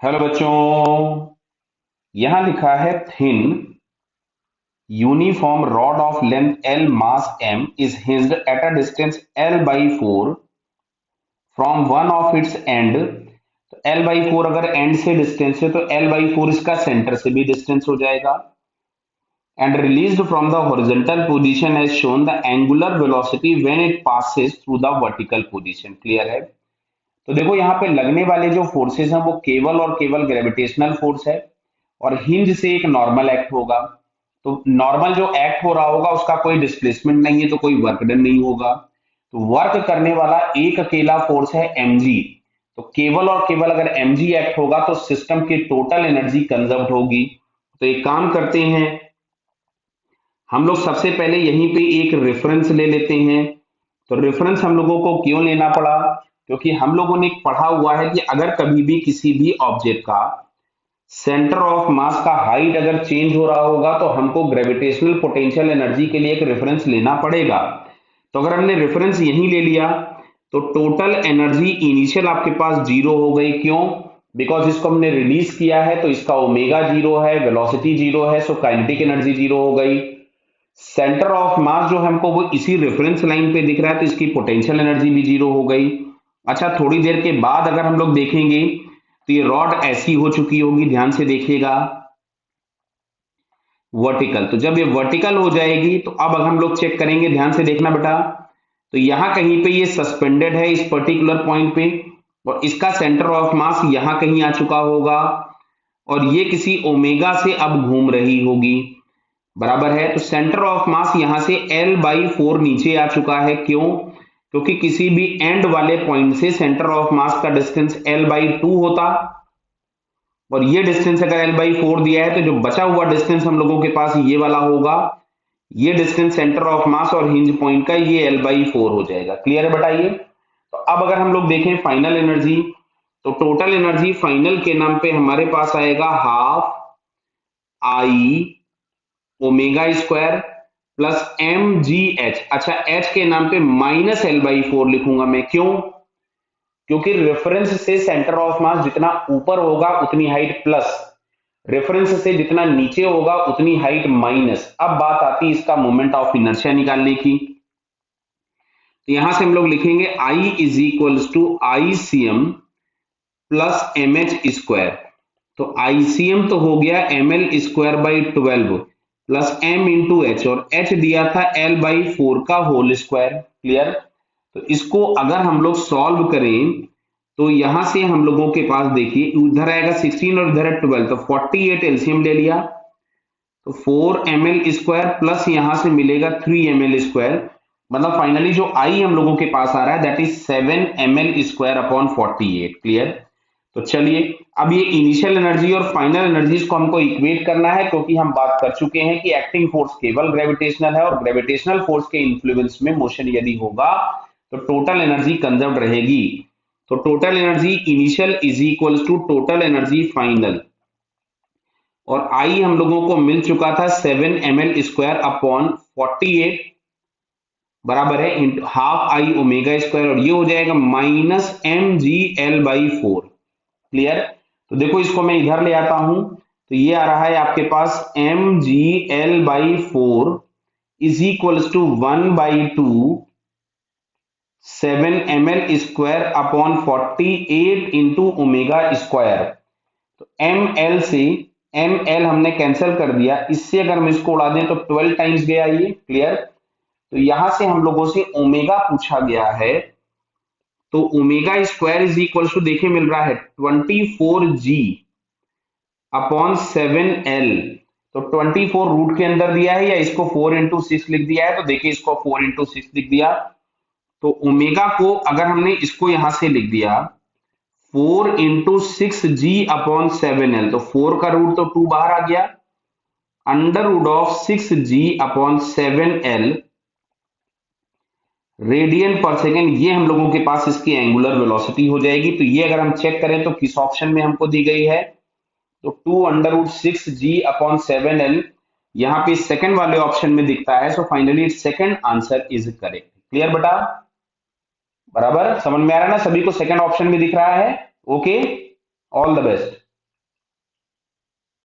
Hello बच्चों, यहां लिखा है thin uniform rod of length L mass M is hinged at a distance L/4 from one of its and. तो L/4 अगर and से distance है तो L/4 इसका सेंटर से भी डिस्टेंस हो जाएगा। And released from the horizontal position as shown the angular velocity when it passes through the vertical position. Clear है? तो देखो यहाँ पे लगने वाले जो फोर्सेस हैं वो केवल और केवल ग्रेविटेशनल फोर्स है और हिंज से एक नॉर्मल एक्ट होगा। तो नॉर्मल जो एक्ट हो रहा होगा उसका कोई डिस्प्लेसमेंट नहीं है तो कोई वर्क डन नहीं होगा। तो वर्क करने वाला एक अकेला फोर्स है mg। तो केवल और केवल अगर mg एक्ट होगा तो सिस्टम की टोटल एनर्जी कंजर्व होगी। तो एक काम करते हैं, हम लोग सबसे पहले यहीं पे एक रेफरेंस ले लेते हैं। तो रेफरेंस हम लोगों को क्यों लेना पड़ा? क्योंकि हम लोगों ने पढ़ा हुआ है कि अगर कभी भी किसी भी ऑब्जेक्ट का सेंटर ऑफ मास का हाइट अगर चेंज हो रहा होगा तो हमको ग्रेविटेशनल पोटेंशियल एनर्जी के लिए एक रेफरेंस लेना पड़ेगा। तो अगर हमने रेफरेंस यहीं ले लिया तो टोटल एनर्जी इनिशियल आपके पास जीरो हो गई। क्यों? बिकॉज इसको हमने रिलीज किया है तो इसका ओमेगा जीरो है, वेलोसिटी जीरो है, सो काइनेटिक एनर्जी जीरो हो गई। सेंटर ऑफ मास जो हमको वो इसी रेफरेंस लाइन पे दिख रहा है तो इसकी पोटेंशियल एनर्जी भी जीरो हो गई। अच्छा, थोड़ी देर के बाद अगर हम लोग देखेंगे तो ये रॉड ऐसी हो चुकी होगी, ध्यान से देखिएगा, वर्टिकल। तो जब ये वर्टिकल हो जाएगी तो अब अगर हम लोग चेक करेंगे, ध्यान से देखना बेटा, तो यहां कहीं पे ये सस्पेंडेड है इस पर्टिकुलर पॉइंट पे और इसका सेंटर ऑफ मास यहां कहीं आ चुका होगा और ये किसी ओमेगा से अब घूम रही होगी। बराबर है? तो सेंटर ऑफ मास यहां से L/4 नीचे आ चुका है। क्यों? क्योंकि किसी भी एंड वाले पॉइंट से सेंटर ऑफ मास का डिस्टेंस L/2 होता और ये डिस्टेंस अगर L/4 दिया है तो जो बचा हुआ डिस्टेंस हम लोगों के पास ये वाला होगा। ये डिस्टेंस सेंटर ऑफ मास और हिंज पॉइंट का ये L/4 हो जाएगा। क्लियर है? बताइए। तो अब अगर हम लोग देखें फाइनल एनर्जी, तो टोटल एनर्जी फाइनल के नाम पे हमारे पास आएगा half I omega square plus M G H. अच्छा, एच के नाम पे माइनस L/4 लिखूंगा मैं। क्यों? क्योंकि रेफरेंस से सेंटर ऑफ मास जितना ऊपर होगा उतनी हाइट प्लस, रेफरेंस से जितना नीचे होगा उतनी हाइट माइनस। अब बात आती है इसका मोमेंट ऑफ इनर्शिया निकालने की। तो यहां से हम लोग लिखेंगे I is equals to ICM plus MH²। तो ICM तो हो गया ml²/12 plus m into H और h दिया था L/4 का होल स्क्वायर। क्लियर? तो इसको अगर हम लोग सॉल्व करें तो यहां से हम लोगों के पास देखिए उधर आएगा 16 और इधर है 12, तो 48 एलसीएम ले लिया तो 4ml² प्लस यहां से मिलेगा 3ml²। मतलब फाइनली जो आई हम लोगों के पास आ रहा है दैट इज 7ml²/48। क्लियर? तो चलिए, अब ये इनिशियल एनर्जी और फाइनल एनर्जीज को हमको इक्वेट करना है क्योंकि हम बात कर चुके हैं कि एक्टिंग फोर्स केवल ग्रेविटेशनल है और ग्रेविटेशनल फोर्स के इन्फ्लुएंस में मोशन यदि होगा तो टोटल एनर्जी कंजर्व रहेगी। तो total energy initial is equals to total energy final और आई हम लोगों को मिल चुका था 7ml²/48 बराबर है हाफ आई ओमेगा स्क्वायर और ये हो जाएगा माइनस mg/L/4। क्लियर? तो देखो इसको मैं इधर ले आता हूं तो ये आ रहा है आपके पास mg/L/4 is equals to 1/2 7ml²/48 into omega square. तो ml से ml हमने कैंसिल कर दिया, इससे अगर हम इसको उड़ा दें तो 12 टाइम्स गया ये। क्लियर? तो यहां से हम लोगों से ओमेगा पूछा गया है तो omega square is equal to देखिए मिल रहा है 24g/7l। तो 24 रूट के अंदर दिया है या इसको 4 into 6 लिख दिया है, तो देखिए इसको 4 into 6 लिख दिया। तो ओमेगा को अगर हमने इसको यहां से लिख दिया 4 into 6g/7l, तो 4 का रूट तो 2 बाहर आ गया, √6g/7l रेडियन पर सेकेंड, ये हम लोगों के पास इसकी एंगुलर वेलोसिटी हो जाएगी। तो ये अगर हम चेक करें तो किस ऑप्शन में हमको दी गई है, तो 2√6g/7l यहाँ पे सेकंड वाले ऑप्शन में दिखता है। So finally second answer is correct. Clear बेटा? बराबर समझ में आ रहा है ना? सभी को सेकंड ऑप्शन में दिख रहा है। Okay, all the best.